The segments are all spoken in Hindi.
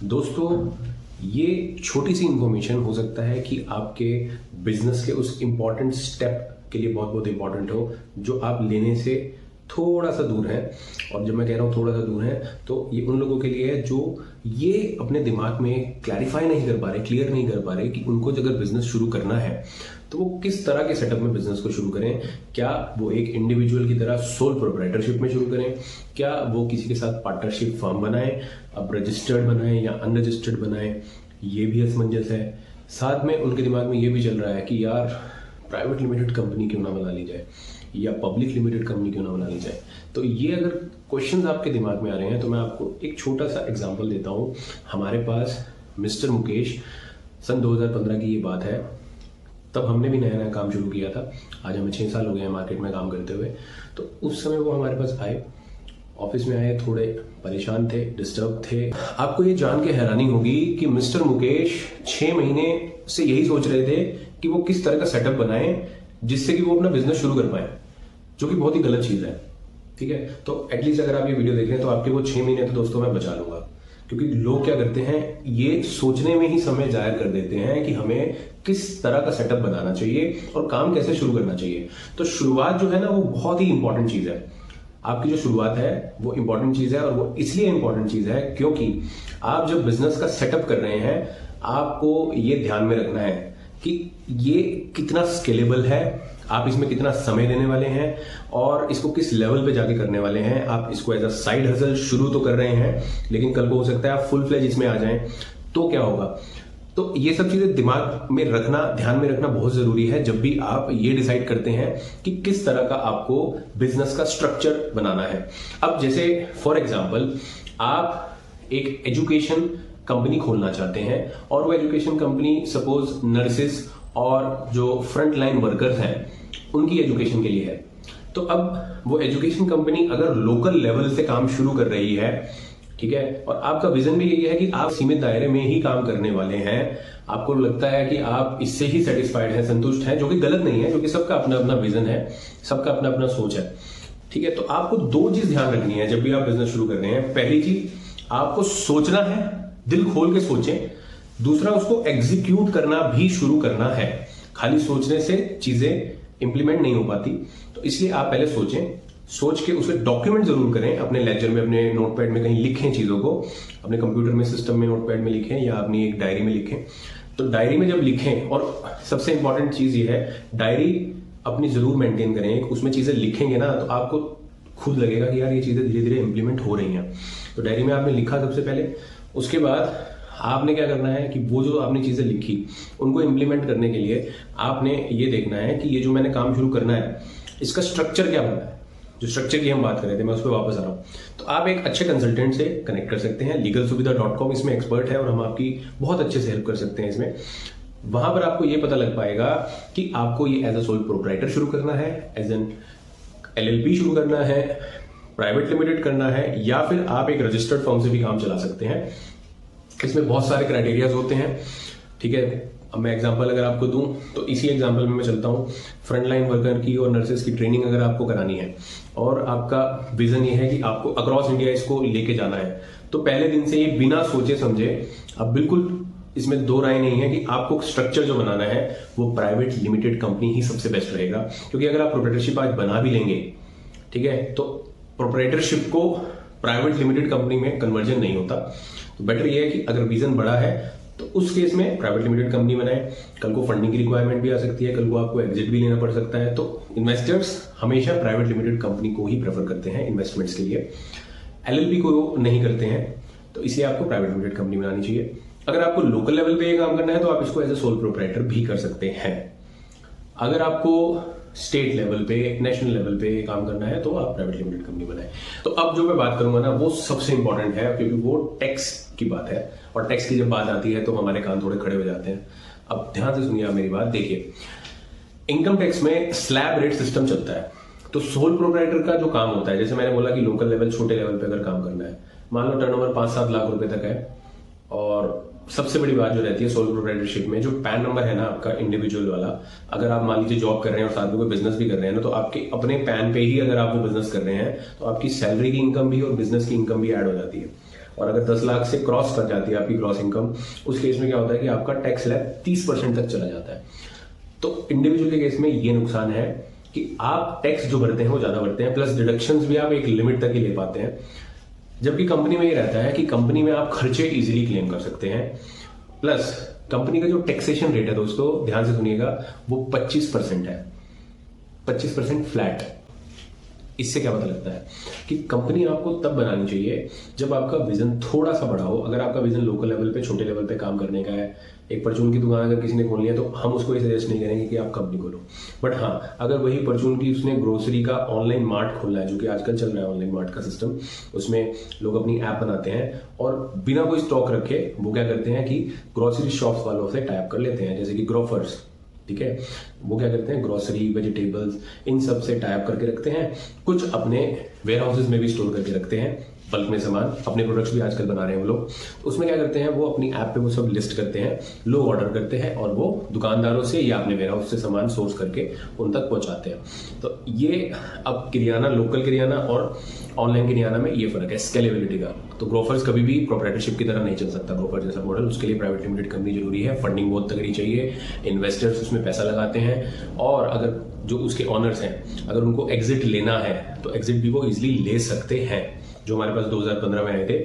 दोस्तों, ये छोटी सी इंफॉर्मेशन हो सकता है कि आपके बिजनेस के उस इम्पॉर्टेंट स्टेप के लिए बहुत बहुत इंपॉर्टेंट हो जो आप लेने से थोड़ा सा दूर है। और जब मैं कह रहा हूँ थोड़ा सा दूर है तो ये उन लोगों के लिए है जो ये अपने दिमाग में क्लैरिफाई नहीं कर पा रहे, क्लियर नहीं कर पा रहे कि उनको अगर बिजनेस शुरू करना है तो वो किस तरह के सेटअप में बिजनेस को शुरू करें। क्या वो एक इंडिविजुअल की तरह सोल प्रोप्राइटरशिप में शुरू करें, क्या वो किसी के साथ पार्टनरशिप फर्म बनाएं, अब रजिस्टर्ड बनाएं या अनरजिस्टर्ड बनाएं, ये भी असमंजस है। साथ में उनके दिमाग में ये भी चल रहा है कि यार प्राइवेट लिमिटेड कंपनी क्यों ना बना ली जाए या पब्लिक लिमिटेड कंपनी क्यों ना बना ली जाए। तो ये अगर क्वेश्चंस आपके दिमाग में आ रहे हैं तो मैं आपको एक छोटा सा एग्जांपल देता हूँ। हमारे पास मिस्टर मुकेश, सन 2015 की ये बात है, तब हमने भी नया नया काम शुरू किया था। आज हमें 6 साल हो गए हैं मार्केट में काम करते हुए। तो उस समय वो हमारे पास आए, ऑफिस में आए, थोड़े परेशान थे, डिस्टर्ब थे। आपको ये जान के हैरानी होगी कि मिस्टर मुकेश 6 महीने से यही सोच रहे थे कि वो किस तरह का सेटअप बनाएं जिससे कि वो अपना बिजनेस शुरू कर पाए, जो कि बहुत ही गलत चीज है। ठीक है, तो एटलीस्ट अगर आप ये वीडियो देख रहे हैं तो आपके वो 6 महीने तो दोस्तों मैं बचा लूंगा। क्योंकि लोग क्या करते हैं, ये सोचने में ही समय जाया कर देते हैं कि हमें किस तरह का सेटअप बनाना चाहिए और काम कैसे शुरू करना चाहिए। तो शुरुआत जो है ना वो बहुत ही इंपॉर्टेंट चीज है। आपकी जो शुरुआत है वो इंपॉर्टेंट चीज है, और वो इसलिए इंपॉर्टेंट चीज है क्योंकि आप जब बिजनेस का सेटअप कर रहे हैं आपको ये ध्यान में रखना है कि ये कितना स्केलेबल है, आप इसमें कितना समय देने वाले हैं और इसको किस लेवल पे जाके करने वाले हैं। आप इसको एज अ साइड हसल शुरू तो कर रहे हैं, लेकिन कल को हो सकता है आप फुल फ्लेज इसमें आ जाएं तो क्या होगा। तो ये सब चीजें दिमाग में रखना, ध्यान में रखना बहुत जरूरी है जब भी आप ये डिसाइड करते हैं कि किस तरह का आपको बिजनेस का स्ट्रक्चर बनाना है। अब जैसे फॉर एग्जाम्पल आप एक एजुकेशन कंपनी खोलना चाहते हैं और वो एजुकेशन कंपनी सपोज नर्सेस और जो फ्रंट लाइन वर्कर्स हैं उनकी एजुकेशन के लिए है। तो अब वो एजुकेशन कंपनी अगर लोकल लेवल से काम शुरू कर रही है, ठीक है, और आपका विजन भी यही है कि आप सीमित दायरे में ही काम करने वाले हैं, आपको लगता है कि आप इससे ही सेटिस्फाइड हैं, संतुष्ट हैं, जो कि गलत नहीं है, क्योंकि सबका अपना अपना विजन है, सबका अपना अपना सोच है। ठीक है, तो आपको 2 चीज ध्यान रखनी है जब भी आप बिजनेस शुरू कर रहे हैं। पहली चीज, आपको सोचना है, दिल खोल के सोचें। दूसरा, उसको एग्जीक्यूट करना भी शुरू करना है। खाली सोचने से चीजें इंप्लीमेंट नहीं हो पाती, तो इसलिए आप पहले सोचें, सोच के उसे डॉक्यूमेंट जरूर करें, अपने लेजर में, अपने नोटपैड में कहीं लिखें चीजों को, अपने कंप्यूटर में, सिस्टम में, नोटपैड में लिखें या अपनी एक डायरी में लिखें। तो डायरी में जब लिखें, और सबसे इंपॉर्टेंट चीज ये है, डायरी अपनी जरूर मेंटेन करें। उसमें चीजें लिखेंगे ना तो आपको खुद लगेगा कि यार ये चीजें धीरे धीरे इंप्लीमेंट हो रही हैं। तो डायरी में आपने लिखा सबसे पहले, उसके बाद आपने क्या करना है कि वो जो आपने चीजें लिखी उनको इंप्लीमेंट करने के लिए आपने ये देखना है कि ये जो मैंने काम शुरू करना है इसका स्ट्रक्चर क्या बनना है। जो स्ट्रक्चर की हम बात कर रहे थे, मैं उस पर वापस आ रहा हूं। तो आप एक अच्छे कंसल्टेंट से कनेक्ट कर सकते हैं। legalsuvidha.com इसमें एक्सपर्ट है और हम आपकी बहुत अच्छे से हेल्प कर सकते हैं इसमें। वहां पर आपको ये पता लग पाएगा कि आपको ये एज अ सोल प्रोप्राइटर शुरू करना है, एज एन LLP शुरू करना है, प्राइवेट लिमिटेड करना है, या फिर आप एक रजिस्टर्ड फर्म से भी काम चला सकते हैं। इसमें बहुत सारे क्राइटेरियाज होते हैं। ठीक है, अब मैं एग्जांपल अगर आपको दूं तो इसी एग्जांपल में मैं चलता हूं। फ्रंट लाइन वर्कर की और नर्सेस की ट्रेनिंग अगर आपको करानी है और आपका विजन ये है कि आपको अक्रॉस इंडिया इसको लेके जाना है, तो पहले दिन से ये बिना सोचे समझे, अब बिल्कुल इसमें 2 राय नहीं है कि आपको स्ट्रक्चर जो बनाना है वो प्राइवेट लिमिटेड कंपनी ही सबसे बेस्ट रहेगा। क्योंकि अगर आप प्रोप्राइटरशिप आज बना भी लेंगे, ठीक है, तो प्रोप्राइटरशिप को प्राइवेट लिमिटेड कंपनी में कन्वर्जन नहीं होता। तो बेटर ये है कि अगर विजन बड़ा है तो उस केस में प्राइवेट लिमिटेड कंपनी बनाए। कल को फंडिंग की रिक्वायरमेंट भी आ सकती है, कल को आपको एग्जिट भी लेना पड़ सकता है। तो इन्वेस्टर्स हमेशा प्राइवेट लिमिटेड कंपनी को ही प्रेफर करते हैं इन्वेस्टमेंट्स के लिए, LLP को नहीं करते हैं। तो इसलिए आपको प्राइवेट लिमिटेड कंपनी बनानी चाहिए। अगर आपको लोकल लेवल पे काम करना है तो आप इसको एज ए सोल प्रोप्राइटर भी कर सकते हैं। अगर आपको स्टेट लेवल पे, नेशनल लेवल पे काम करना है तो आप प्राइवेट लिमिटेड कंपनी बनाए। तो अब जो मैं बात करूंगा ना वो सबसे इंपॉर्टेंट है, क्योंकि वो टैक्स की बात है, और टैक्स की जब बात आती है तो हमारे कान थोड़े खड़े हो जाते हैं। अब ध्यान से सुनिए आप मेरी बात। देखिए, इनकम टैक्स में स्लैब रेट सिस्टम चलता है। तो सोल प्रोप्राइटर का जो काम होता है, जैसे मैंने बोला कि लोकल लेवल, छोटे लेवल पे अगर काम करना है, मान लो टर्नओवर 5-7 लाख रुपए तक है, और सबसे बड़ी बात जो रहती है सोल प्रोप्राइटरशिप में, जो पैन नंबर है ना आपका इंडिविजुअल वाला, अगर आप मान लीजिए जॉब कर रहे हैं और साथ में कोई बिजनेस भी कर रहे हैं ना, तो आपके अपने पैन पे ही अगर आप वो बिजनेस कर रहे हैं तो आपकी सैलरी की इनकम भी और बिजनेस की इनकम भी ऐड हो जाती है। और अगर 10 लाख से क्रॉस कर जाती है आपकी ग्रॉस इनकम, उस केस में क्या होता है कि आपका टैक्स स्लैब 30% तक चला जाता है। तो इंडिविजुअल के केस में ये नुकसान है कि आप टैक्स जो भरते हैं वो ज्यादा भरते हैं, प्लस डिडक्शंस भी आप एक लिमिट तक ही ले पाते हैं। जबकि कंपनी में ये रहता है कि कंपनी में आप खर्चे इजीली क्लेम कर सकते हैं, प्लस कंपनी का जो टैक्सेशन रेट है दोस्तों ध्यान से सुनिएगा, वो 25% है, 25% फ्लैट। इससे क्या पता लगता है कि कंपनी आपको तब बनानी चाहिए जब आपका विजन थोड़ा सा बड़ा हो। अगर आपका विजन लोकल लेवल पे, छोटे लेवल पे काम करने का है, एक परचून की दुकान अगर किसी ने खोल लिया तो हम उसको ये सजेस्ट नहीं करेंगे कि आप कंपनी खोलो। बट हाँ, अगर वही परचून की उसने ग्रोसरी का ऑनलाइन मार्ट खोलना है, जो कि आजकल चल रहा है ऑनलाइन मार्ट का सिस्टम, उसमें लोग अपनी ऐप बनाते हैं और बिना कोई स्टॉक रखे वो क्या करते हैं कि ग्रोसरी शॉप्स वालों से टाइप कर लेते हैं, जैसे कि ग्रोफर्स, ठीक है। वो क्या करते हैं, ग्रोसरी, वेजिटेबल्स, इन सब से टाइप करके रखते हैं, कुछ अपने वेयर हाउसेज में भी स्टोर करके रखते हैं, बल्क में सामान, अपने प्रोडक्ट्स भी आजकल बना रहे हैं वो लोग। तो उसमें क्या करते हैं, वो अपनी ऐप पे वो सब लिस्ट करते हैं, लोग ऑर्डर करते हैं और वो दुकानदारों से या अपने वेयर हाउस से सामान सोर्स करके उन तक पहुंचाते हैं। तो ये अब किरियाना, लोकल किरियाना और ऑनलाइन किरियाना में ये फर्क है स्केलेबिलिटी का। तो ग्रोफर्स कभी भी प्रोप्राइटरशिप की तरह नहीं चल सकता, ग्रोफर जैसा मॉडल, उसके लिए प्राइवेट लिमिटेड कंपनी जरूरी है, फंडिंग बहुत तगड़ी चाहिए, इन्वेस्टर्स उसमें पैसा लगाते हैं, और अगर जो उसके ऑनर्स हैं अगर उनको एग्जिट लेना है तो एग्जिट भी वो इजिली ले सकते हैं। जो हमारे पास 2015 में आए थे,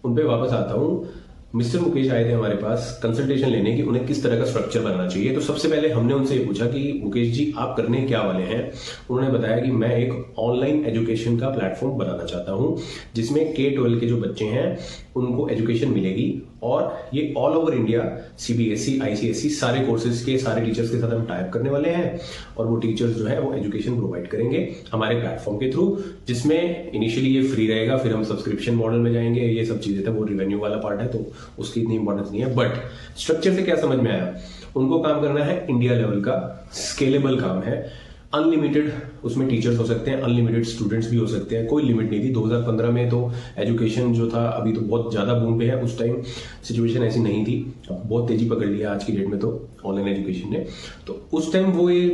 उन पे वापस आता हूँ। मिस्टर मुकेश आए थे हमारे पास कंसल्टेशन लेने की उन्हें किस तरह का स्ट्रक्चर बनाना चाहिए। तो सबसे पहले हमने उनसे ये पूछा कि मुकेश जी आप करने क्या वाले हैं। उन्होंने बताया कि मैं एक ऑनलाइन एजुकेशन का प्लेटफॉर्म बनाना चाहता हूं जिसमें K-12 के जो बच्चे हैं उनको एजुकेशन मिलेगी, और ये all over India CBSE, ICSE सारे कोर्सेज के सारे टीचर्स के साथ हम टाइप करने वाले हैं, और वो टीचर्स जो है वो एजुकेशन प्रोवाइड करेंगे हमारे प्लेटफॉर्म के थ्रू, जिसमें इनिशियली ये फ्री रहेगा, फिर हम सब्सक्रिप्शन मॉडल में जाएंगे। ये सब चीजें थे, वो रिवेन्यू वाला पार्ट है तो उसकी इतनी इंपॉर्टेंस नहीं है। बट स्ट्रक्चर से क्या समझ में आया, उनको काम करना है इंडिया लेवल का, स्केलेबल काम है, अनलिमिटेड उसमें टीचर्स हो सकते हैं, अनलिमिटेड स्टूडेंट्स भी हो सकते हैं, कोई लिमिट नहीं थी। 2015 में तो एजुकेशन जो था, अभी तो बहुत ज्यादा बूम पे है, उस टाइम सिचुएशन ऐसी नहीं थी, अब बहुत तेजी पकड़ लिया आज की डेट में तो ऑनलाइन एजुकेशन ने। तो उस टाइम वो ये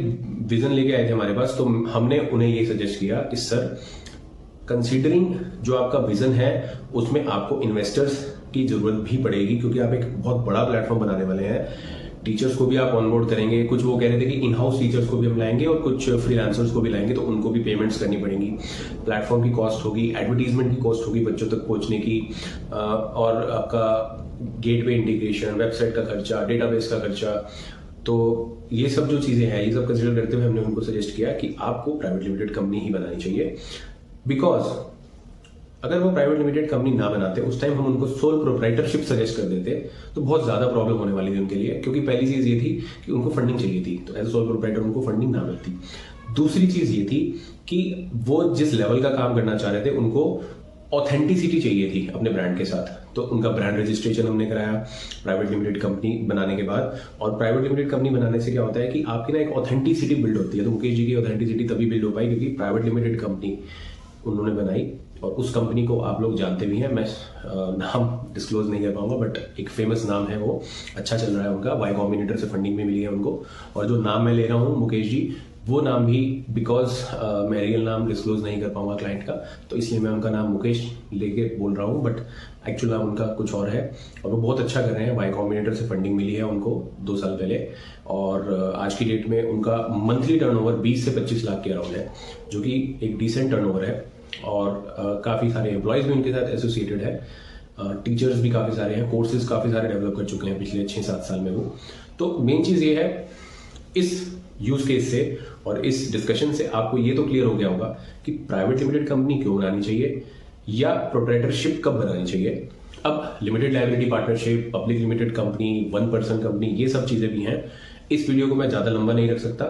विजन लेके आए थे हमारे पास, तो हमने उन्हें ये सजेस्ट किया कि सर कंसीडरिंग जो आपका विजन है उसमें आपको इन्वेस्टर्स की जरूरत भी पड़ेगी, क्योंकि आप एक बहुत बड़ा प्लेटफॉर्म बनाने वाले हैं। टीचर्स को भी आप ऑनबोर्ड करेंगे, कुछ वो कह रहे थे कि इन हाउस टीचर्स को भी हम लाएंगे और कुछ फ्रीलांसर्स को भी लाएंगे, तो उनको भी पेमेंट्स करनी पड़ेंगी, प्लेटफॉर्म की कॉस्ट होगी, एडवर्टीजमेंट की कॉस्ट होगी बच्चों तक पहुंचने की, और आपका गेटवे इंटीग्रेशन, वेबसाइट का खर्चा, डेटाबेस का खर्चा। तो ये सब जो चीजें हैं, ये सब कंसिडर करते हुए हमने उनको सजेस्ट किया कि आपको प्राइवेट लिमिटेड कंपनी ही बनानी चाहिए। बिकॉज अगर वो प्राइवेट लिमिटेड कंपनी ना बनाते, उस टाइम हम उनको सोल प्रोप्राइटरशिप सजेस्ट कर देते, तो बहुत ज्यादा प्रॉब्लम होने वाली थी उनके लिए, क्योंकि पहली चीज ये थी कि उनको फंडिंग चाहिए थी, तो एज सोल प्रोप्राइटर उनको फंडिंग ना मिलती। दूसरी चीज ये थी कि वो जिस लेवल का काम करना चाह रहे थे उनको ऑथेंटिसिटी चाहिए थी अपने ब्रांड के साथ, तो उनका ब्रांड रजिस्ट्रेशन हमने कराया प्राइवेट लिमिटेड कंपनी बनाने के बाद। और प्राइवेट लिमिटेड कंपनी बनाने से क्या होता है कि आपकी ना एक ऑथेंटिसिटी बिल्ड होती है। तो मुकेश जी की ऑथेंटिसिटी तभी बिल्ड हो पाई क्योंकि प्राइवेट लिमिटेड कंपनी उन्होंने बनाई, और उस कंपनी को आप लोग जानते भी हैं, मैं नाम डिस्क्लोज नहीं कर पाऊंगा, बट एक फेमस नाम है, वो अच्छा चल रहा है उनका, वाई कॉम्बिनेटर से फंडिंग भी मिली है उनको। और जो नाम मैं ले रहा हूँ मुकेश जी, वो नाम भी बिकॉज मैं रियल नाम डिस्क्लोज नहीं कर पाऊंगा क्लाइंट का, तो इसलिए मैं उनका नाम मुकेश लेके बोल रहा हूँ, बट एक्चुअल नाम उनका कुछ और है, और वो बहुत अच्छा कर रहे हैं। वाई कॉम्बिनेटर से फंडिंग मिली है उनको 2 साल पहले, और आज की डेट में उनका मंथली टर्नओवर 20 से 25 लाख के अराउंड है, जो कि एक डिसेंट टर्नओवर है, और काफी सारे एम्प्लॉयज भी उनके साथ एसोसिएटेड है, टीचर्स भी काफी सारे हैं, कोर्सेज काफी सारे डेवलप कर चुके हैं पिछले 6-7 साल में वो। तो मेन चीज ये है, इस यूज केस से और इस डिस्कशन से आपको ये तो क्लियर हो गया होगा कि प्राइवेट लिमिटेड कंपनी क्यों बनानी चाहिए या प्रोप्राइटरशिप कब बनानी चाहिए। अब limited liability partnership, public limited company, 1 person company, ये सब चीजें भी हैं। इस वीडियो को मैं ज्यादा लंबा नहीं रख सकता,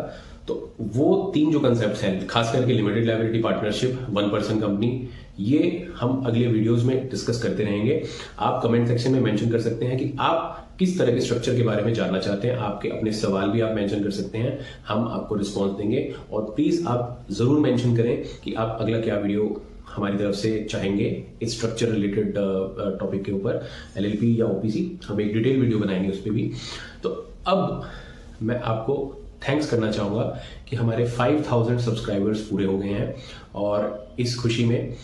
तो वो 3 जो कंसेप्ट हैं, खास करके limited liability partnership, 1 person company, ये हम अगले वीडियोस में डिस्कस करते रहेंगे। आप कमेंट सेक्शन में मेंशन कर सकते हैं कि आप किस तरह के स्ट्रक्चर के बारे में जानना चाहते हैं, आपके अपने सवाल भी आप मेंशन कर सकते हैं, हम आपको रिस्पॉन्स देंगे। और प्लीज आप जरूर मेंशन करें कि आप अगला क्या वीडियो हमारी तरफ से चाहेंगे इस स्ट्रक्चर रिलेटेड टॉपिक के ऊपर, LLP या OPC, हम एक डिटेल वीडियो बनाएंगे उस पर भी। तो अब मैं आपको थैंक्स करना चाहूँगा कि हमारे 5000 सब्सक्राइबर्स पूरे हो गए हैं। और इस खुशी में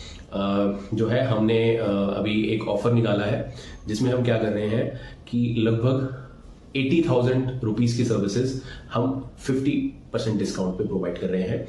जो है हमने अभी एक ऑफर निकाला है, जिसमें हम क्या कर रहे हैं कि लगभग 80,000 रुपीज़ की सर्विसेज हम 50% डिस्काउंट पे प्रोवाइड कर रहे हैं।